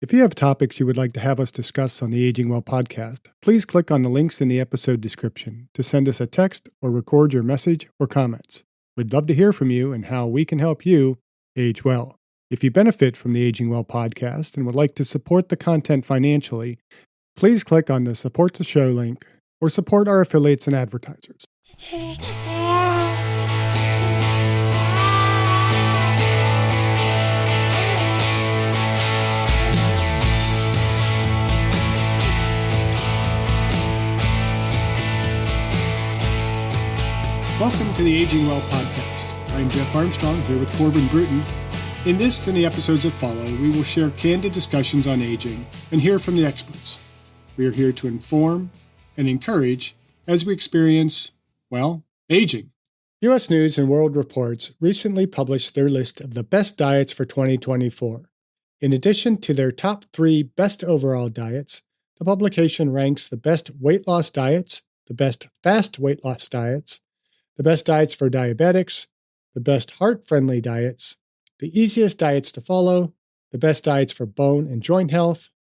If you have topics you would like to have us discuss on the Aging Well podcast, please click on the links in the episode description to send us a text or record your message or comments. We'd love to hear from you and how we can help you age well. If you benefit from the Aging Well podcast and would like to support the content financially, please click on the Support the Show link or support our affiliates and advertisers. Welcome to the Aging Well podcast. I'm Jeff Armstrong here with Corbin Bruton. In this and the episodes that follow, we will share candid discussions on aging and hear from the experts. We are here to inform and encourage as we experience, aging. U.S. News and World Reports recently published their list of the best diets for 2024. In addition to their top 3 best overall diets, the publication ranks the best weight loss diets, the best fast weight loss diets, the best diets for diabetics, the best heart-friendly diets, the easiest diets to follow, the best diets for bone and joint health,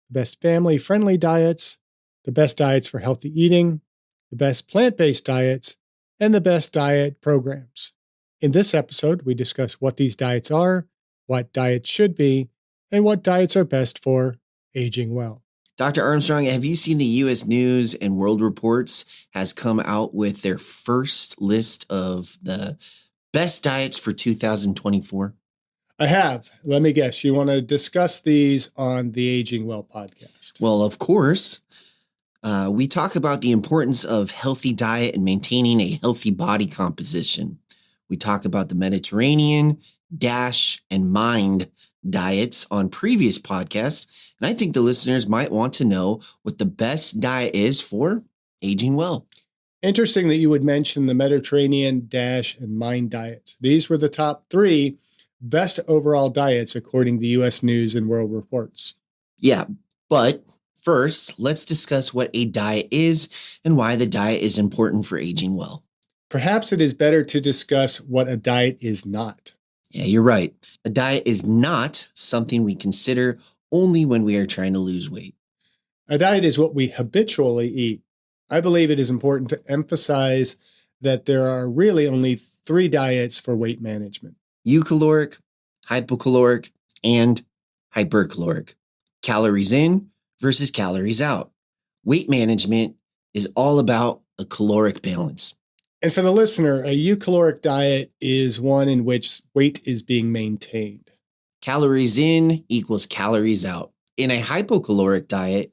the best family-friendly diets, the best diets for healthy eating, the best plant-based diets, and the best diet programs. In this episode, we discuss what these diets are, what diets should be, and what diets are best for aging well. Dr. Armstrong, have you seen the U.S. News and World Reports has come out with their first list of the best diets for 2024? I have. Let me guess. You want to discuss these on the Aging Well podcast? Well, of course. We talk about the importance of healthy diet and maintaining a healthy body composition. We talk about the Mediterranean, DASH, and MIND diets on previous podcasts. And I think the listeners might want to know what the best diet is for aging well. Interesting that you would mention the Mediterranean, DASH, and MIND diets. These were the top 3 best overall diets according to U.S. News and World Reports. Yeah, but first, let's discuss what a diet is and why the diet is important for aging well. Perhaps it is better to discuss what a diet is not. Yeah, you're right. A diet is not something we consider only when we are trying to lose weight. A diet is what we habitually eat. I believe it is important to emphasize that there are really only 3 diets for weight management: Eucaloric, hypocaloric, and hypercaloric. Calories in versus calories out. Weight management is all about a caloric balance. And for the listener, a eucaloric diet is one in which weight is being maintained. Calories in equals calories out. In a hypocaloric diet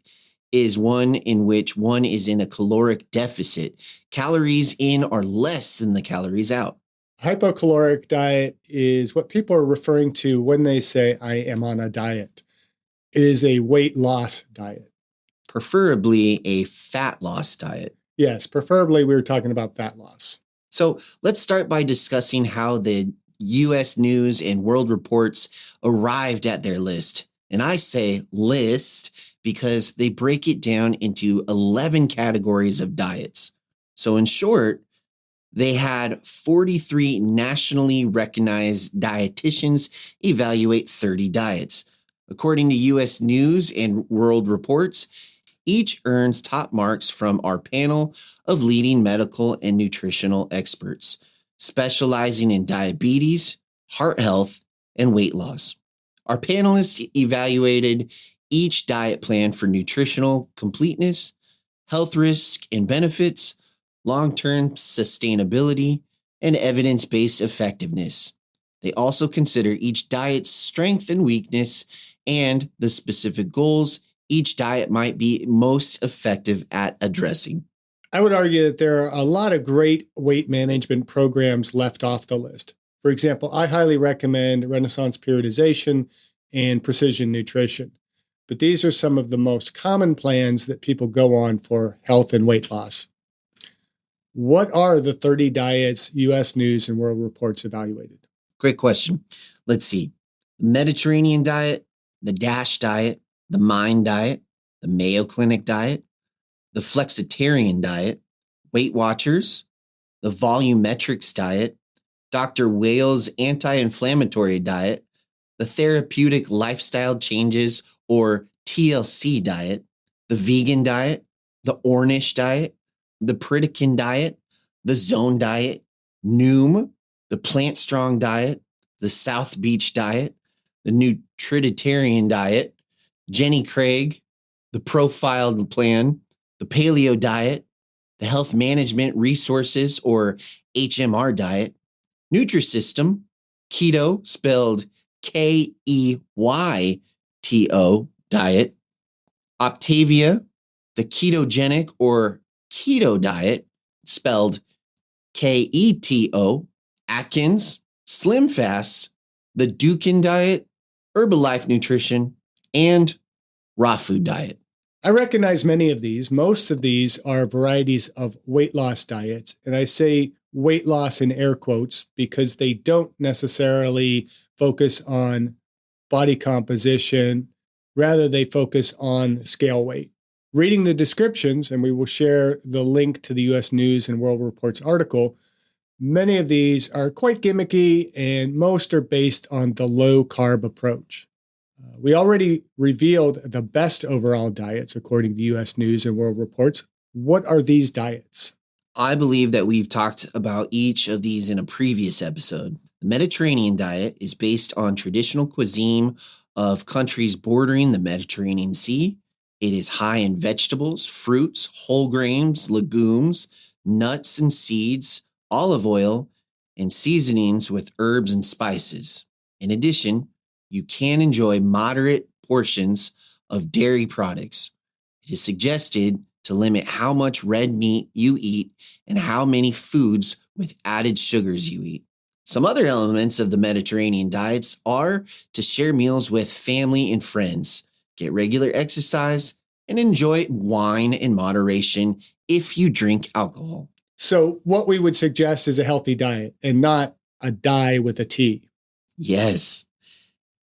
is one in which one is in a caloric deficit. Calories in are less than the calories out. Hypocaloric diet is what people are referring to when they say, I am on a diet. It is a weight loss diet. Preferably a fat loss diet. Yes, preferably we were talking about fat loss. So let's start by discussing how the U.S. News and World Reports arrived at their list. And I say list because they break it down into 11 categories of diets. So in short, they had 43 nationally recognized dietitians evaluate 30 diets. According to U.S. News and World Reports, each earns top marks from our panel of leading medical and nutritional experts, specializing in diabetes, heart health, and weight loss. Our panelists evaluated each diet plan for nutritional completeness, health risk and benefits, long-term sustainability, and evidence-based effectiveness. They also consider each diet's strength and weakness and the specific goals each diet might be most effective at addressing. I would argue that there are a lot of great weight management programs left off the list. For example, I highly recommend Renaissance Periodization and Precision Nutrition. But these are some of the most common plans that people go on for health and weight loss. What are the 30 diets U.S. News and World Reports evaluated? Great question. Let's see. The Mediterranean diet, the DASH diet, the MIND diet, the Mayo Clinic diet, the Flexitarian diet, Weight Watchers, the Volumetrics diet, Dr. Wales' anti-inflammatory diet, the therapeutic lifestyle changes or TLC diet, the vegan diet, the Ornish diet, the Pritikin diet, the Zone diet, Noom, the Plant Strong diet, the South Beach diet, the Nutritarian diet, Jenny Craig, the Profiled Plan, the Paleo diet, the Health Management Resources or HMR diet, Nutrisystem, Keto, spelled KEYTO diet, Optavia, the Ketogenic or Keto diet, spelled KETO, Atkins, Slim Fast, the Dukin diet, Herbalife Nutrition, and Raw Food diet. I recognize many of these. Most of these are varieties of weight loss diets. And I say weight loss in air quotes because they don't necessarily focus on body composition. Rather, they focus on scale weight. Reading the descriptions, and we will share the link to the U.S. News and World Report's article, many of these are quite gimmicky and most are based on the low carb approach. We already revealed the best overall diets according to U.S. News and World Reports. What are these diets? I believe that we've talked about each of these in a previous episode. The Mediterranean diet is based on traditional cuisine of countries bordering the Mediterranean Sea. It is high in vegetables, fruits, whole grains, legumes, nuts and seeds, olive oil, and seasonings with herbs and spices. In addition, you can enjoy moderate portions of dairy products. It is suggested to limit how much red meat you eat and how many foods with added sugars you eat. Some other elements of the Mediterranean diets are to share meals with family and friends, get regular exercise, and enjoy wine in moderation if you drink alcohol. So what we would suggest is a healthy diet and not a die with a T. Yes.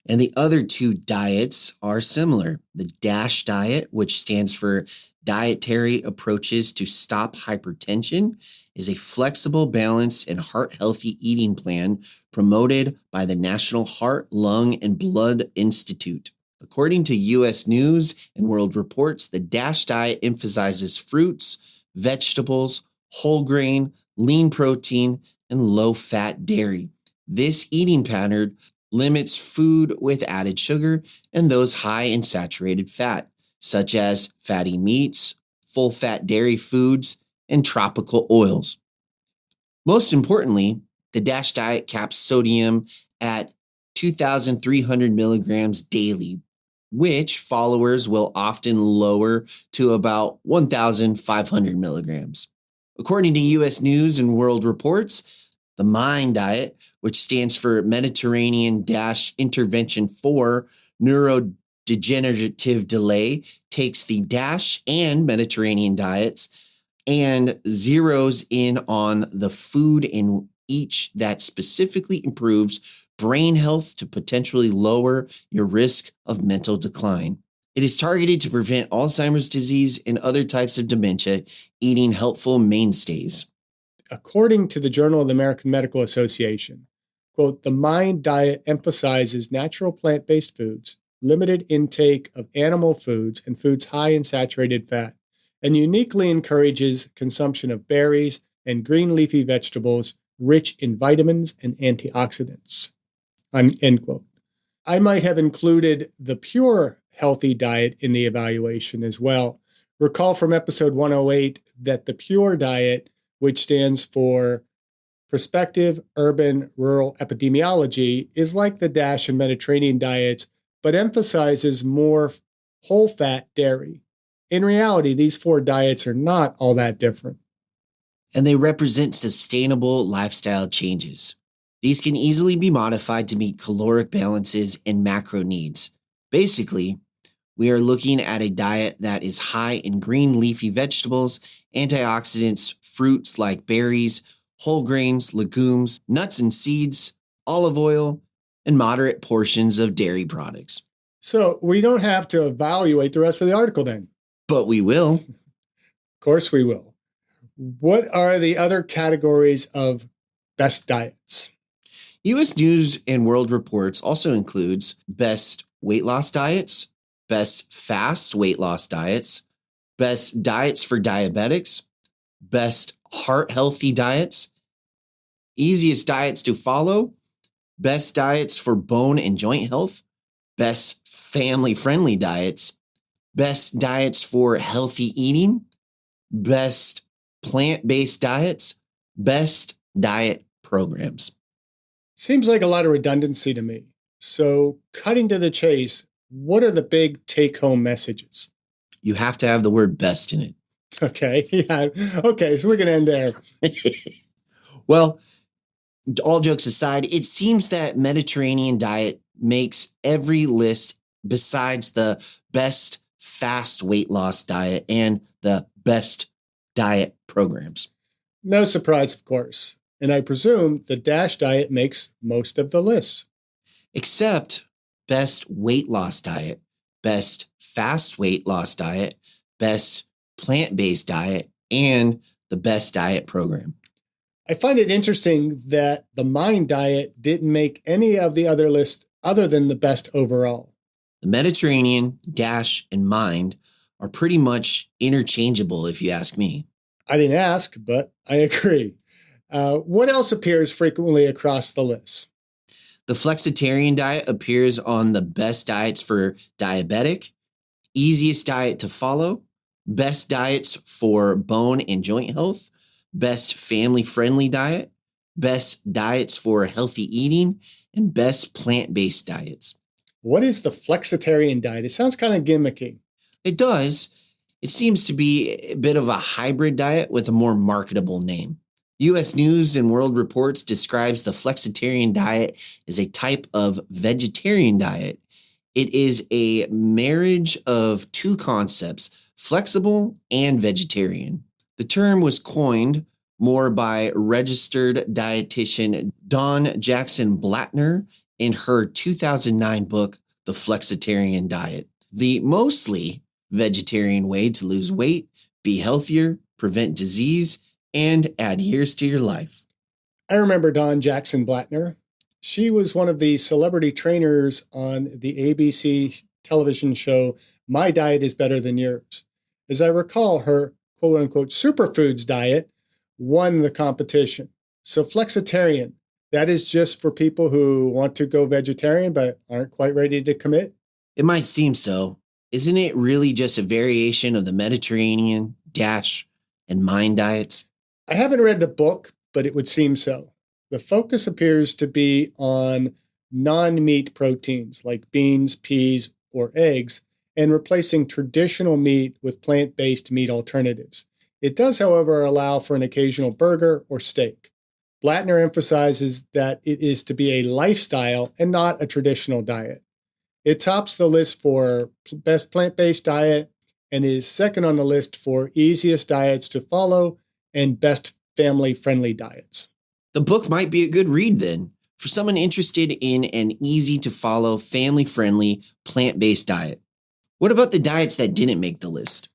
And the other two diets are similar. The DASH diet, which stands for Dietary Approaches to Stop Hypertension, is a flexible, balanced, and heart-healthy eating plan promoted by the National Heart, Lung, and Blood Institute. According to U.S. News and World Reports, the DASH diet emphasizes fruits, vegetables, whole grain, lean protein, and low-fat dairy. This eating pattern limits food with added sugar and those high in saturated fat, such as fatty meats, full-fat dairy foods, and tropical oils. Most importantly, the DASH diet caps sodium at 2,300 milligrams daily, which followers will often lower to about 1,500 milligrams. According to U.S. News and World Reports, the MIND diet, which stands for Mediterranean-Intervention for Neurodegenerative Delay, takes the DASH and Mediterranean diets and zeroes in on the food in each that specifically improves brain health to potentially lower your risk of mental decline. It is targeted to prevent Alzheimer's disease and other types of dementia, eating helpful mainstays. According to the Journal of the American Medical Association, quote, the MIND diet emphasizes natural plant-based foods, limited intake of animal foods, and foods high in saturated fat, and uniquely encourages consumption of berries and green leafy vegetables rich in vitamins and antioxidants, end quote. I might have included the pure healthy diet in the evaluation as well. Recall from episode 108 that the pure diet, which stands for Prospective Urban Rural Epidemiology, is like the DASH and Mediterranean diets, but emphasizes more whole-fat dairy. In reality, these four diets are not all that different. And they represent sustainable lifestyle changes. These can easily be modified to meet caloric balances and macro needs. Basically, we are looking at a diet that is high in green leafy vegetables, antioxidants, fruits like berries, whole grains, legumes, nuts and seeds, olive oil, and moderate portions of dairy products. So we don't have to evaluate the rest of the article then. But we will. Of course we will. What are the other categories of best diets? U.S. News and World Reports also includes best weight loss diets, best fast weight loss diets, best diets for diabetics, best heart healthy diets, easiest diets to follow, best diets for bone and joint health, best family friendly diets, best diets for healthy eating, best plant based diets, best diet programs. Seems like a lot of redundancy to me. So, cutting to the chase, what are the big take home messages? You have to have the word best in it. Okay. Yeah. Okay. So, we're going to end there. Well, all jokes aside, it seems that Mediterranean diet makes every list besides the best fast weight loss diet and the best diet programs. No surprise, of course. And I presume the DASH diet makes most of the lists. Except best weight loss diet, best fast weight loss diet, best plant-based diet, and the best diet program. I find it interesting that the Mind diet didn't make any of the other lists other than the best overall. The Mediterranean, DASH, and Mind are pretty much interchangeable if you ask me. I didn't ask, but I agree. What else appears frequently across the list? The flexitarian diet appears on the best diets for diabetic, easiest diet to follow, best diets for bone and joint health, best family-friendly diet, best diets for healthy eating, and best plant-based diets. What is the flexitarian diet? It sounds kind of gimmicky. It does. It seems to be a bit of a hybrid diet with a more marketable name. U.S. News and World Reports describes the flexitarian diet as a type of vegetarian diet. It is a marriage of two concepts, flexible and vegetarian. The term was coined more by registered dietitian Dawn Jackson Blattner in her 2009 book, The Flexitarian Diet. The mostly vegetarian way to lose weight, be healthier, prevent disease, and add years to your life. I remember Dawn Jackson Blattner. She was one of the celebrity trainers on the ABC television show, My Diet is Better Than Yours. As I recall, her quote unquote superfoods diet won the competition. So flexitarian, that is just for people who want to go vegetarian but aren't quite ready to commit? It might seem so. Isn't it really just a variation of the Mediterranean, DASH, and Mind diets? I haven't read the book, but it would seem so. The focus appears to be on non-meat proteins like beans, peas, or eggs, and replacing traditional meat with plant-based meat alternatives. It does, however, allow for an occasional burger or steak. Blattner emphasizes that it is to be a lifestyle and not a traditional diet. It tops the list for best plant-based diet and is second on the list for easiest diets to follow and best family-friendly diets. The book might be a good read then for someone interested in an easy-to-follow, family-friendly, plant-based diet. What about the diets that didn't make the list?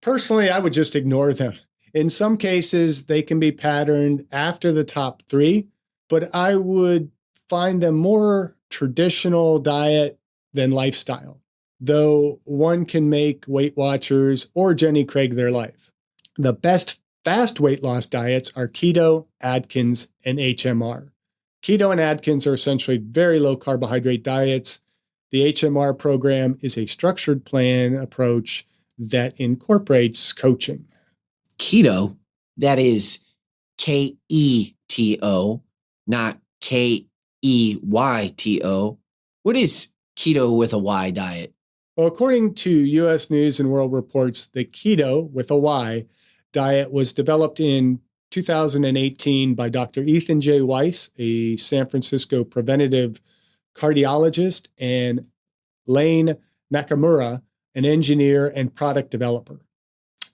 Personally, I would just ignore them. In some cases, they can be patterned after the top three, but I would find them more traditional diet than lifestyle, though one can make Weight Watchers or Jenny Craig their life. The best fast weight loss diets are keto, Atkins, and HMR. Keto and Atkins are essentially very low carbohydrate diets. The HMR program is a structured plan approach that incorporates coaching. Keto, that is Keto, not Keyto. What is keto with a Y diet? Well, according to U.S. News and World Reports, the keto with a Y diet was developed in 2018 by Dr. Ethan J. Weiss, a San Francisco preventative cardiologist, and Lane Nakamura, an engineer and product developer.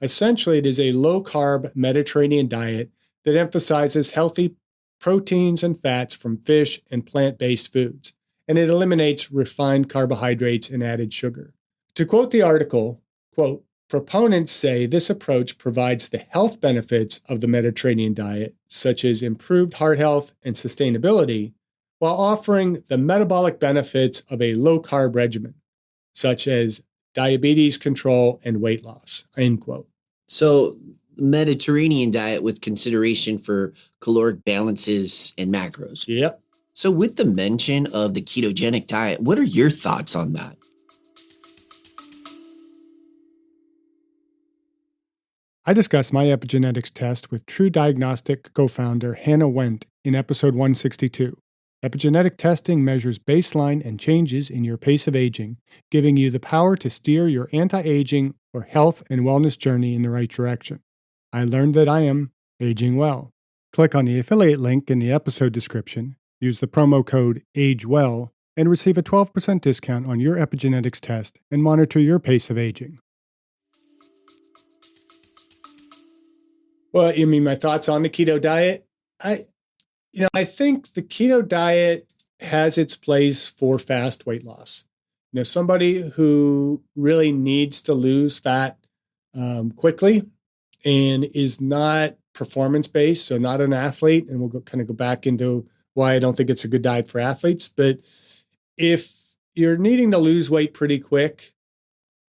Essentially, it is a low-carb Mediterranean diet that emphasizes healthy proteins and fats from fish and plant-based foods, and it eliminates refined carbohydrates and added sugar. To quote the article, quote, proponents say this approach provides the health benefits of the Mediterranean diet, such as improved heart health and sustainability, while offering the metabolic benefits of a low-carb regimen, such as diabetes control and weight loss, end quote. So Mediterranean diet with consideration for caloric balances and macros. Yep. So with the mention of the ketogenic diet, what are your thoughts on that? I discussed my epigenetics test with True Diagnostic co-founder Hannah Wendt in episode 162. Epigenetic testing measures baseline and changes in your pace of aging, giving you the power to steer your anti-aging or health and wellness journey in the right direction. I learned that I am aging well. Click on the affiliate link in the episode description, use the promo code AGEWELL, and receive a 12% discount on your epigenetics test and monitor your pace of aging. Well, you mean my thoughts on the keto diet? I think the keto diet has its place for fast weight loss. Somebody who really needs to lose fat quickly and is not performance-based, so not an athlete, and we'll go back into why I don't think it's a good diet for athletes. But if you're needing to lose weight pretty quick,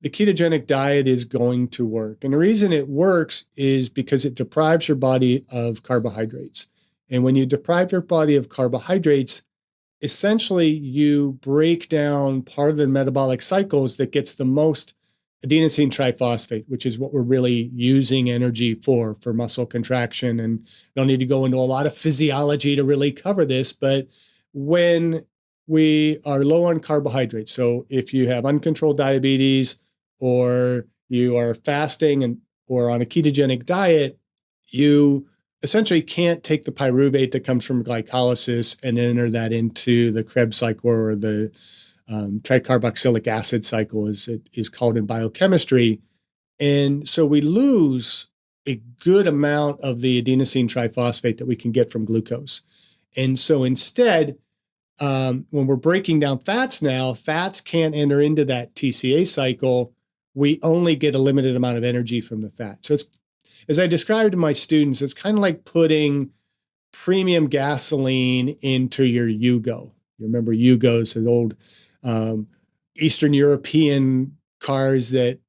the ketogenic diet is going to work. And the reason it works is because it deprives your body of carbohydrates. And when you deprive your body of carbohydrates, essentially you break down part of the metabolic cycles that gets the most adenosine triphosphate, which is what we're really using energy for muscle contraction. And I don't need to go into a lot of physiology to really cover this, but when we are low on carbohydrates, so if you have uncontrolled diabetes or you are fasting or on a ketogenic diet, you essentially can't take the pyruvate that comes from glycolysis and enter that into the Krebs cycle or the tricarboxylic acid cycle, as it is called in biochemistry. And so we lose a good amount of the adenosine triphosphate that we can get from glucose. And so instead, when we're breaking down fats now, fats can't enter into that TCA cycle. We only get a limited amount of energy from the fat. So it's, as I described to my students, it's kind of like putting premium gasoline into your Yugo. You remember Yugos, the old Eastern European cars that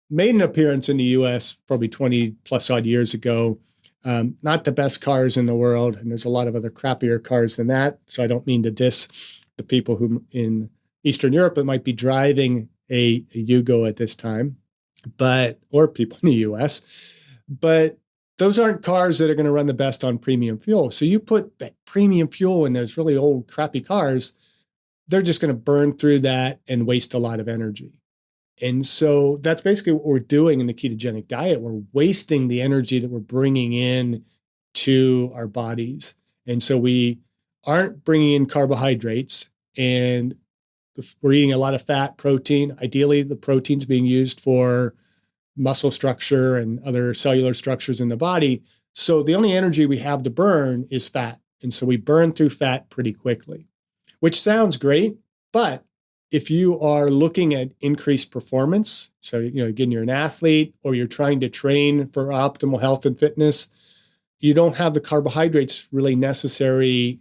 made an appearance in the US probably 20 plus odd years ago. Not the best cars in the world, and there's a lot of other crappier cars than that. So I don't mean to diss the people who in Eastern Europe that might be driving a Yugo at this time, or people in the US. But those aren't cars that are going to run the best on premium fuel. So you put that premium fuel in those really old, crappy cars, they're just going to burn through that and waste a lot of energy. And so that's basically what we're doing in the ketogenic diet. We're wasting the energy that we're bringing in to our bodies. And so we aren't bringing in carbohydrates, and we're eating a lot of fat, protein. Ideally, the protein's being used for muscle structure and other cellular structures in the body. So the only energy we have to burn is fat. And so we burn through fat pretty quickly, which sounds great. But if you are looking at increased performance, so, again, you're an athlete or you're trying to train for optimal health and fitness, you don't have the carbohydrates really necessary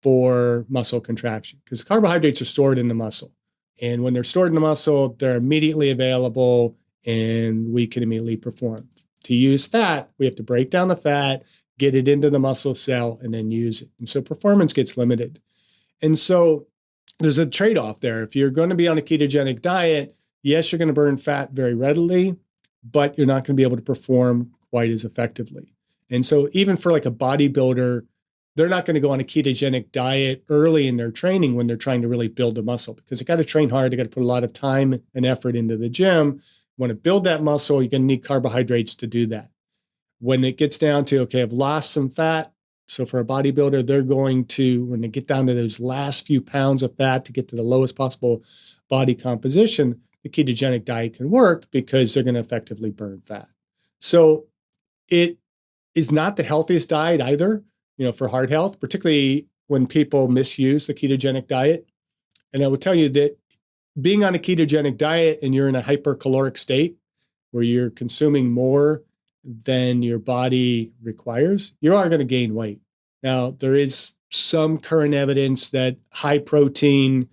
for muscle contraction, because carbohydrates are stored in the muscle. And when they're stored in the muscle, they're immediately available and we can immediately perform. To use fat, we have to break down the fat, get it into the muscle cell, and then use it. And so performance gets limited. And so there's a trade-off there. If you're going to be on a ketogenic diet, yes, you're going to burn fat very readily, but you're not going to be able to perform quite as effectively. And so even for like a bodybuilder, they're not going to go on a ketogenic diet early in their training when they're trying to really build a muscle, because they got to train hard. They got to put a lot of time and effort into the gym. You want to build that muscle, you're going to need carbohydrates to do that. When it gets down to, okay, I've lost some fat. So for a bodybuilder, they're going to, when they get down to those last few pounds of fat to get to the lowest possible body composition, the ketogenic diet can work because they're going to effectively burn fat. So it is not the healthiest diet either, for heart health, particularly when people misuse the ketogenic diet. And I will tell you that being on a ketogenic diet and you're in a hypercaloric state where you're consuming more than your body requires, you are going to gain weight. Now, there is some current evidence that high protein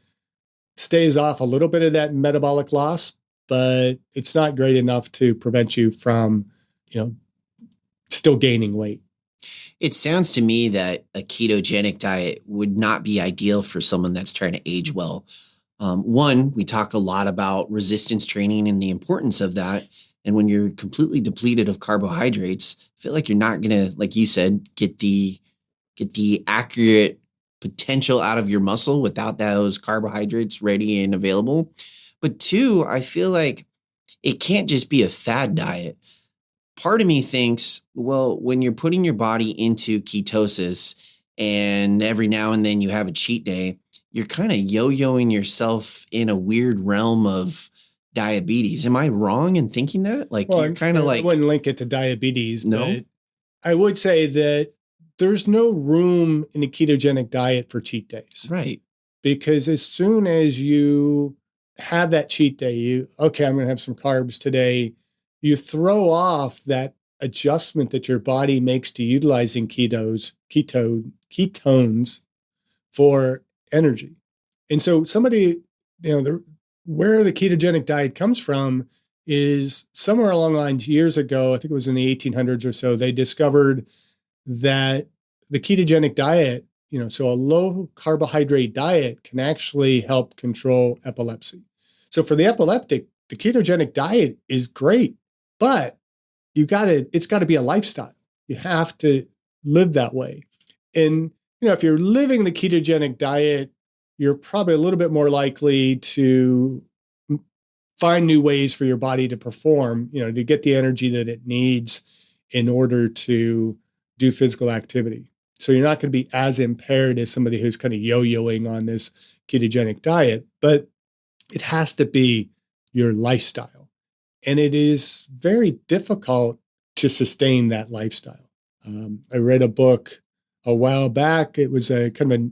stays off a little bit of that metabolic loss, but it's not great enough to prevent you from, still gaining weight. It sounds to me that a ketogenic diet would not be ideal for someone that's trying to age well. One, we talk a lot about resistance training and the importance of that. And when you're completely depleted of carbohydrates, I feel like you're not going to, like you said, get the accurate potential out of your muscle without those carbohydrates ready and available. But two, I feel like it can't just be a fad diet. Part of me thinks, well, when you're putting your body into ketosis and every now and then you have a cheat day, you're kind of yo-yoing yourself in a weird realm of diabetes. Am I wrong in thinking that? Like, Well, you're kind of like, I wouldn't link it to diabetes, no, but I would say that there's no room in a ketogenic diet for cheat days. right. Because as soon as you have that cheat day, I'm going to have some carbs today, you throw off that adjustment that your body makes to utilizing ketones for energy. And so somebody, where the ketogenic diet comes from is somewhere along the lines years ago, I think it was in the 1800s or so, they discovered that the ketogenic diet, so a low carbohydrate diet can actually help control epilepsy. So for the epileptic, the ketogenic diet is great, but it's got to be a lifestyle. You have to live that way. And, if you're living the ketogenic diet, you're probably a little bit more likely to find new ways for your body to perform, to get the energy that it needs in order to do physical activity. So you're not going to be as impaired as somebody who's kind of yo-yoing on this ketogenic diet, but it has to be your lifestyle. And it is very difficult to sustain that lifestyle. I read a book a while back. It was a kind of a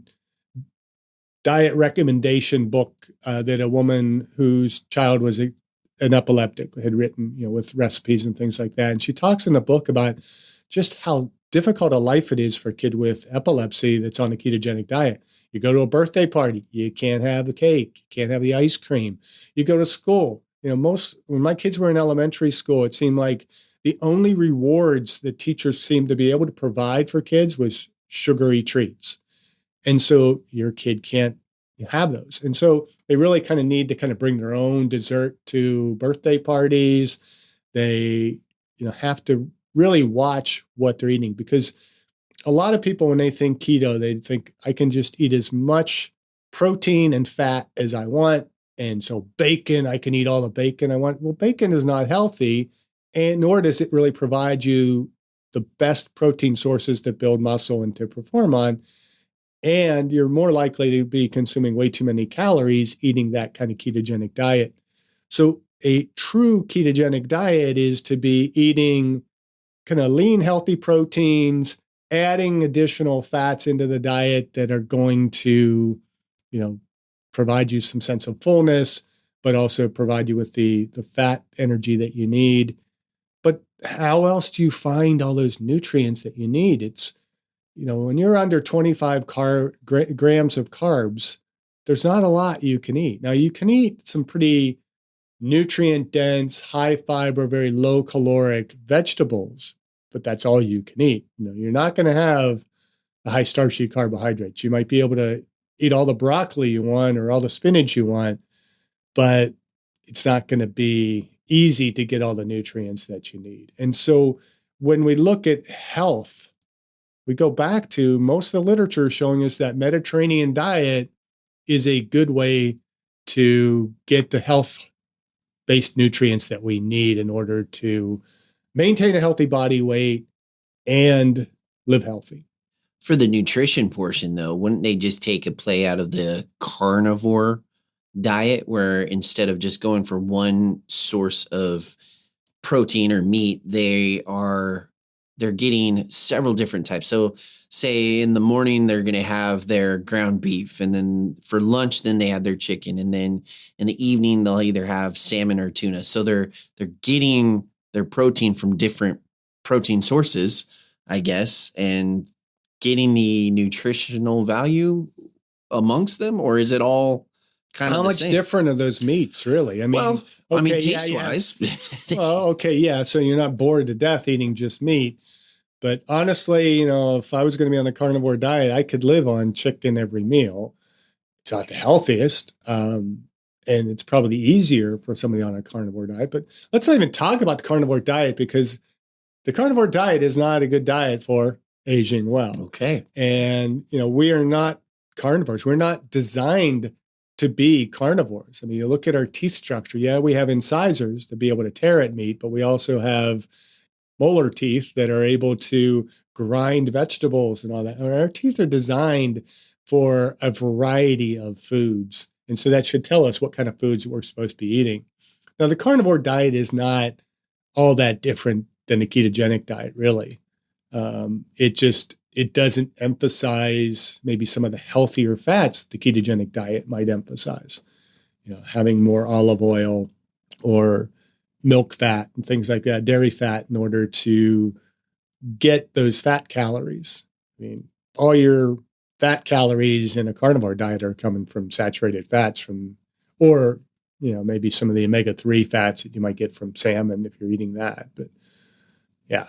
diet recommendation book that a woman whose child was an epileptic had written, with recipes and things like that. And she talks in the book about just how difficult a life it is for a kid with epilepsy that's on a ketogenic diet. You go to a birthday party, you can't have the cake, you can't have the ice cream. You go to school, when my kids were in elementary school, it seemed like the only rewards that teachers seemed to be able to provide for kids was sugary treats. And so your kid can't have those. And so they really kind of need to kind of bring their own dessert to birthday parties. They, have to really watch what they're eating, because a lot of people, when they think keto, they think I can just eat as much protein and fat as I want. And so bacon, I can eat all the bacon I want. Well, bacon is not healthy, and nor does it really provide you the best protein sources to build muscle and to perform on. And you're more likely to be consuming way too many calories eating that kind of ketogenic diet. So a true ketogenic diet is to be eating kind of lean, healthy proteins, adding additional fats into the diet that are going to, provide you some sense of fullness, but also provide you with the fat energy that you need. But how else do you find all those nutrients that you need? It's, when you're under 25 grams of carbs, there's not a lot you can eat. Now, you can eat some pretty nutrient dense, high fiber, very low caloric vegetables, but that's all you can eat. You're not going to have the high starchy carbohydrates. You might be able to eat all the broccoli you want or all the spinach you want, but it's not going to be easy to get all the nutrients that you need. And so when we look at health, we go back to most of the literature showing us that Mediterranean diet is a good way to get the health-based nutrients that we need in order to maintain a healthy body weight and live healthy. For the nutrition portion, though, wouldn't they just take a play out of the carnivore diet, where instead of just going for one source of protein or meat, they're getting several different types? So say in the morning, they're going to have their ground beef, and then for lunch, then they have their chicken. And then in the evening, they'll either have salmon or tuna. So they're getting their protein from different protein sources, I guess. And getting the nutritional value amongst them, or is it all kind How of the much same? different are those meats, really? I mean, okay, yeah, taste yeah. wise. Well, okay, yeah. So you're not bored to death eating just meat. But honestly, if I was going to be on a carnivore diet, I could live on chicken every meal. It's not the healthiest. And it's probably easier for somebody on a carnivore diet. But let's not even talk about the carnivore diet, because the carnivore diet is not a good diet for aging well. Okay. And, we are not carnivores. We're not designed to be carnivores. I mean, you look at our teeth structure. Yeah, we have incisors to be able to tear at meat, but we also have molar teeth that are able to grind vegetables and all that. Our teeth are designed for a variety of foods. And so that should tell us what kind of foods we're supposed to be eating. Now, the carnivore diet is not all that different than the ketogenic diet, really. It doesn't emphasize maybe some of the healthier fats the ketogenic diet might emphasize. Having more olive oil or milk fat and things like that, dairy fat, in order to get those fat calories. I mean, all your fat calories in a carnivore diet are coming from saturated fats or maybe some of the omega-3 fats that you might get from salmon if you're eating that. But yeah.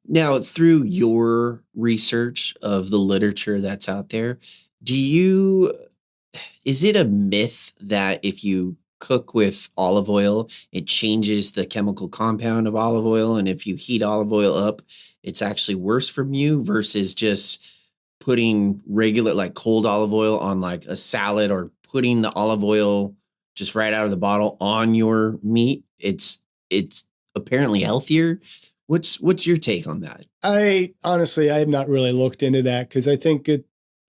Now, through your research of the literature that's out there, is it a myth that if you cook with olive oil, it changes the chemical compound of olive oil? And if you heat olive oil up, it's actually worse for you versus just putting regular, like cold olive oil on like a salad, or putting the olive oil just right out of the bottle on your meat? It's apparently healthier. What's your take on that? I have not really looked into that, because I think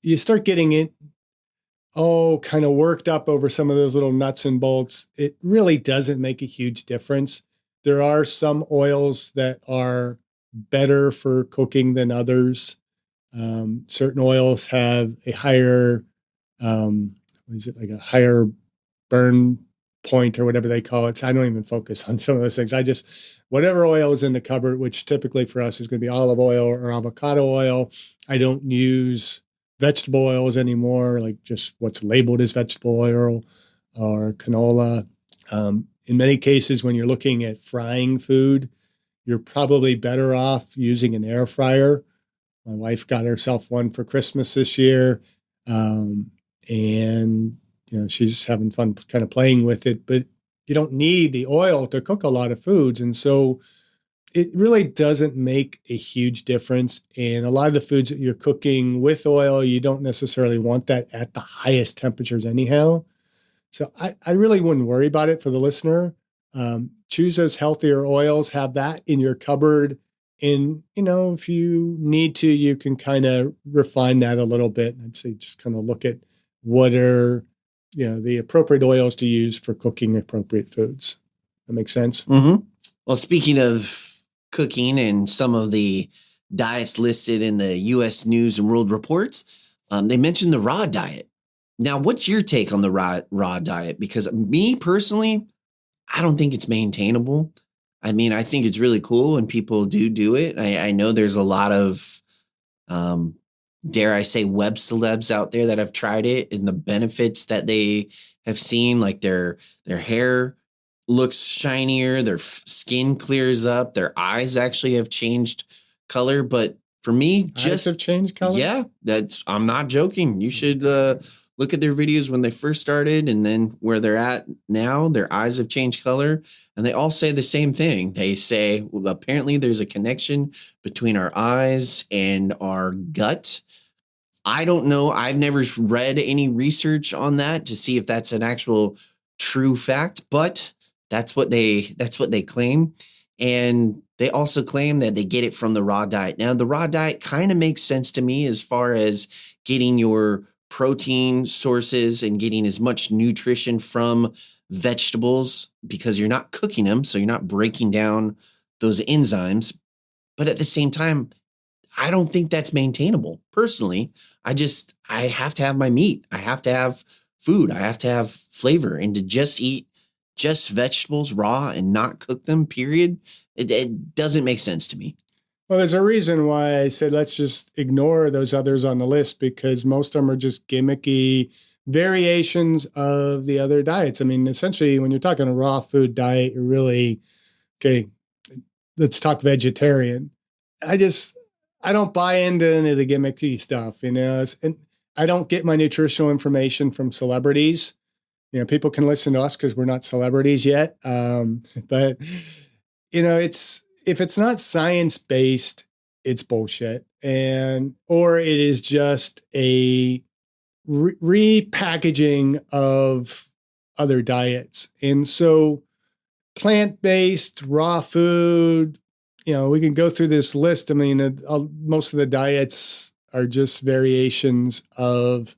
you start getting it kind of worked up over some of those little nuts and bolts. It really doesn't make a huge difference. There are some oils that are better for cooking than others. Certain oils have a higher, like a higher burn point or whatever they call it. So I don't even focus on some of those things. Whatever oil is in the cupboard, which typically for us is going to be olive oil or avocado oil. I don't use vegetable oils anymore, like just what's labeled as vegetable oil or canola. In many cases, when you're looking at frying food, you're probably better off using an air fryer. My wife got herself one for Christmas this year. And she's having fun kind of playing with it, but you don't need the oil to cook a lot of foods. And so it really doesn't make a huge difference. And a lot of the foods that you're cooking with oil, you don't necessarily want that at the highest temperatures anyhow. So I really wouldn't worry about it for the listener. Choose those healthier oils, have that in your cupboard. And, if you need to, you can kind of refine that a little bit. I'd say just kind of look at what are, the appropriate oils to use for cooking appropriate foods. That makes sense? Mm-hmm. Well, speaking of cooking and some of the diets listed in the U.S. News and World Reports, they mentioned the raw diet. Now, what's your take on the raw diet? Because me personally, I don't think it's maintainable. I mean, I think it's really cool when people do it. I know there's a lot of, dare I say, web celebs out there that have tried it, and the benefits that they have seen, like their hair looks shinier, their skin clears up, their eyes actually have changed color. But for me, Eyes have changed color? Yeah, I'm not joking. You should look at their videos when they first started and then where they're at now. Their eyes have changed color, and they all say the same thing. They say, well, apparently there's a connection between our eyes and our gut. I don't know. I've never read any research on that to see if that's an actual true fact, but that's what they claim. And they also claim that they get it from the raw diet. Now, the raw diet kind of makes sense to me as far as getting your protein sources and getting as much nutrition from vegetables, because you're not cooking them, so you're not breaking down those enzymes. But at the same time, I don't think that's maintainable. Personally, I have to have my meat. I have to have food. I have to have flavor. And to just eat just vegetables raw and not cook them, period, it doesn't make sense to me. Well, there's a reason why I said let's just ignore those others on the list, because most of them are just gimmicky variations of the other diets. I mean, essentially, when you're talking a raw food diet, you're really, okay, let's talk vegetarian. I just, I don't buy into any of the gimmicky stuff, and I don't get my nutritional information from celebrities. People can listen to us because we're not celebrities yet. But it's, if it's not science based, it's bullshit, or it is just a repackaging of other diets. And so, plant based, raw food, we can go through this list. I mean, most of the diets are just variations of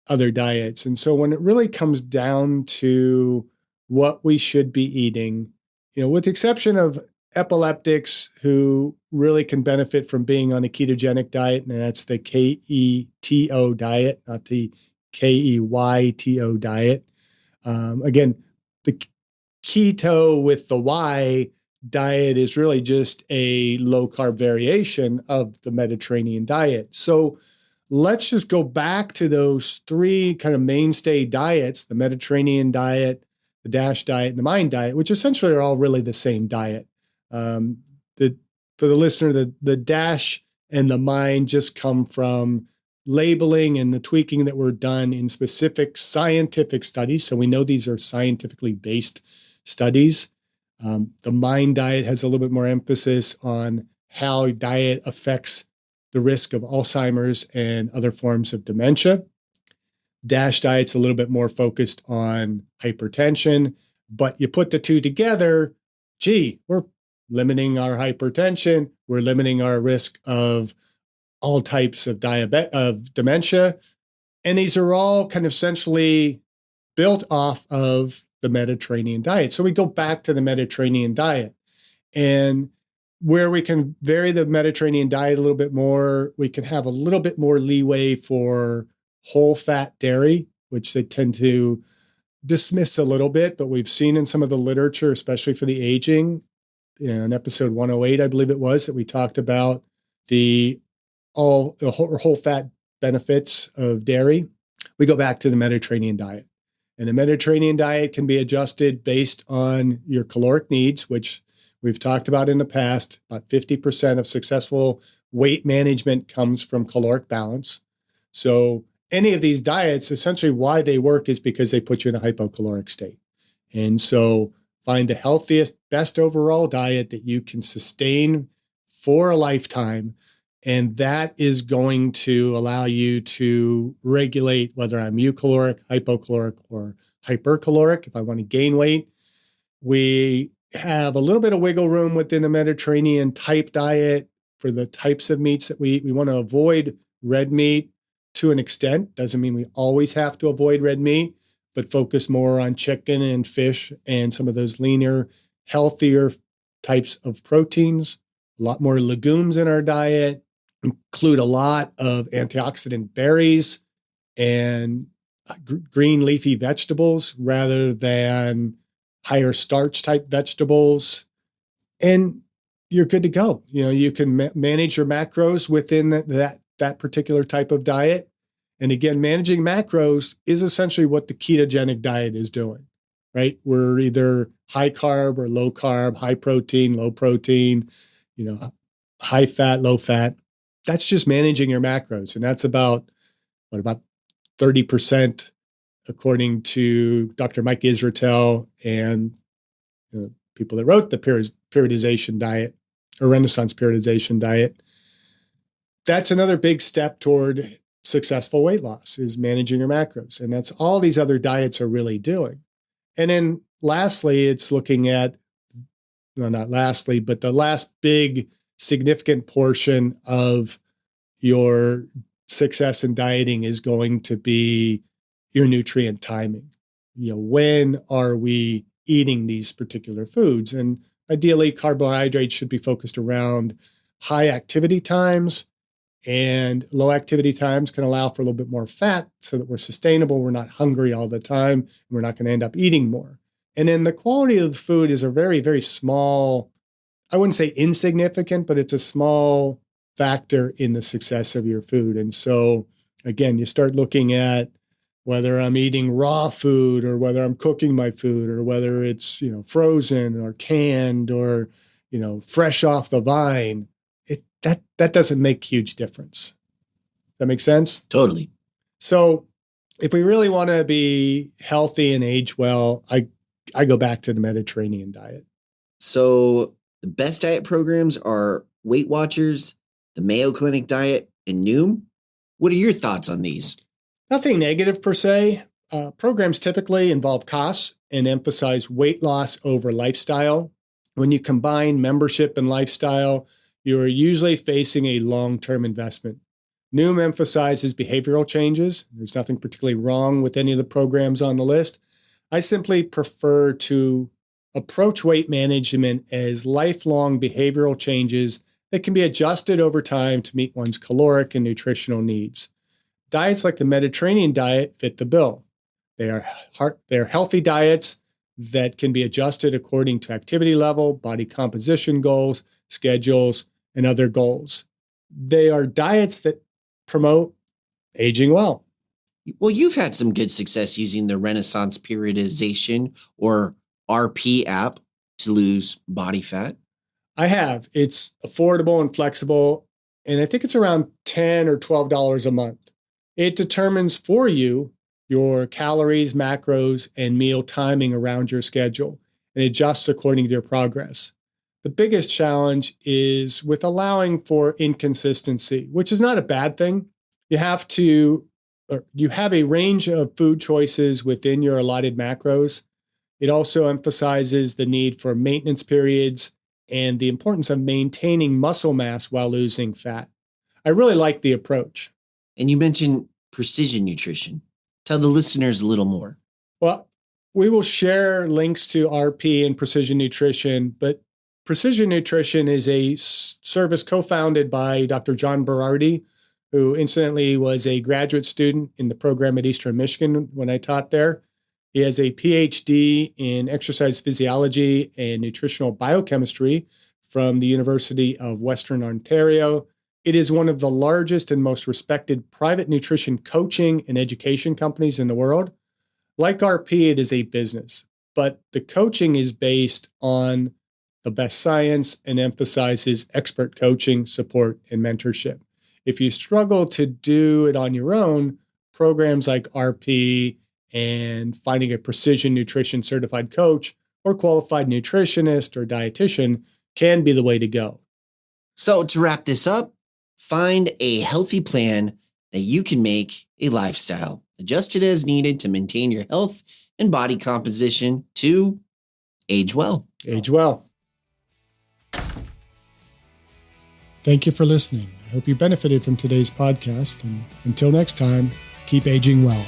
other diets. And so when it really comes down to what we should be eating, with the exception of epileptics who really can benefit from being on a ketogenic diet, and that's the KETO diet, not the KEYTO diet. Again, the keto with the Y diet is really just a low carb variation of the Mediterranean diet. So let's just go back to those three kind of mainstay diets: the Mediterranean diet, the DASH diet, and the MIND diet, which essentially are all really the same diet. Um, the For the listener, the DASH and the MIND just come from labeling and the tweaking that were done in specific scientific studies. So we know these are scientifically based studies. The MIND diet has a little bit more emphasis on how diet affects the risk of Alzheimer's and other forms of dementia. DASH diet's a little bit more focused on hypertension, but you put the two together, we're limiting our hypertension, we're limiting our risk of all types of dementia. And these are all kind of essentially built off of the Mediterranean diet. So we go back to the Mediterranean diet, and where we can vary the Mediterranean diet a little bit more, we can have a little bit more leeway for whole fat dairy, which they tend to dismiss a little bit, but we've seen in some of the literature, especially for the aging, in episode 108, I believe it was, that we talked about the whole fat benefits of dairy. We go back to the Mediterranean diet. And the Mediterranean diet can be adjusted based on your caloric needs, which we've talked about in the past. About 50% of successful weight management comes from caloric balance. So any of these diets, essentially why they work is because they put you in a hypocaloric state. And so find the healthiest, best overall diet that you can sustain for a lifetime. And that is going to allow you to regulate whether I'm eucaloric, hypocaloric, or hypercaloric. If I want to gain weight, we have a little bit of wiggle room within the Mediterranean type diet for the types of meats that we eat. We want to avoid red meat to an extent. Doesn't mean we always have to avoid red meat, but focus more on chicken and fish and some of those leaner, healthier types of proteins. A lot more legumes in our diet. Include a lot of antioxidant berries and green leafy vegetables rather than higher starch type vegetables. And you're good to go. You can manage your macros within that particular type of diet. And again, managing macros is essentially what the ketogenic diet is doing, right? We're either high carb or low carb, high protein, low protein, high fat, low fat. That's just managing your macros. And that's about 30%, according to Dr. Mike Israetel and people that wrote the periodization diet or Renaissance periodization diet. That's another big step toward successful weight loss, is managing your macros. And that's all these other diets are really doing. And then lastly, it's looking at, not lastly, but the last big significant portion of your success in dieting is going to be your nutrient timing. When are we eating these particular foods? And ideally, carbohydrates should be focused around high activity times, and low activity times can allow for a little bit more fat so that we're sustainable. We're not hungry all the time. And we're not going to end up eating more. And then the quality of the food is a very, very small I wouldn't say insignificant, but it's a small factor in the success of your food. And so, again, you start looking at whether I'm eating raw food or whether I'm cooking my food or whether it's, frozen or canned or, fresh off the vine. That doesn't make huge difference. That makes sense? Totally. So if we really want to be healthy and age well, I go back to the Mediterranean diet. So the best diet programs are Weight Watchers, the Mayo Clinic diet, and Noom. What are your thoughts on these? Nothing negative per se. Programs typically involve costs and emphasize weight loss over lifestyle. When you combine membership and lifestyle, you are usually facing a long-term investment. Noom emphasizes behavioral changes. There's nothing particularly wrong with any of the programs on the list. I simply prefer to approach weight management as lifelong behavioral changes that can be adjusted over time to meet one's caloric and nutritional needs. Diets like the Mediterranean diet fit the bill. They are healthy diets that can be adjusted according to activity level, body composition goals, schedules, and other goals. They are diets that promote aging well. Well, you've had some good success using the Renaissance Periodization or RP app to lose body fat. I have. It's affordable and flexible, and I think it's around $10 or $12 a month. It determines for you your calories, macros, and meal timing around your schedule and adjusts according to your progress. The biggest challenge is with allowing for inconsistency, which is not a bad thing. You have a range of food choices within your allotted macros. It also emphasizes the need for maintenance periods and the importance of maintaining muscle mass while losing fat. I really like the approach. And you mentioned precision nutrition. Tell the listeners a little more. Well, we will share links to RP and precision nutrition, but precision nutrition is a service co-founded by Dr. John Berardi, who incidentally was a graduate student in the program at Eastern Michigan when I taught there. He has a PhD in exercise physiology and nutritional biochemistry from the University of Western Ontario. It is one of the largest and most respected private nutrition coaching and education companies in the world. Like RP, it is a business, but the coaching is based on the best science and emphasizes expert coaching, support, and mentorship. If you struggle to do it on your own, programs like RP and finding a precision nutrition certified coach or qualified nutritionist or dietitian can be the way to go. So to wrap this up, find a healthy plan that you can make a lifestyle. Adjust it as needed to maintain your health and body composition to age well. Age well. Thank you for listening. I hope you benefited from today's podcast. And until next time, keep aging well.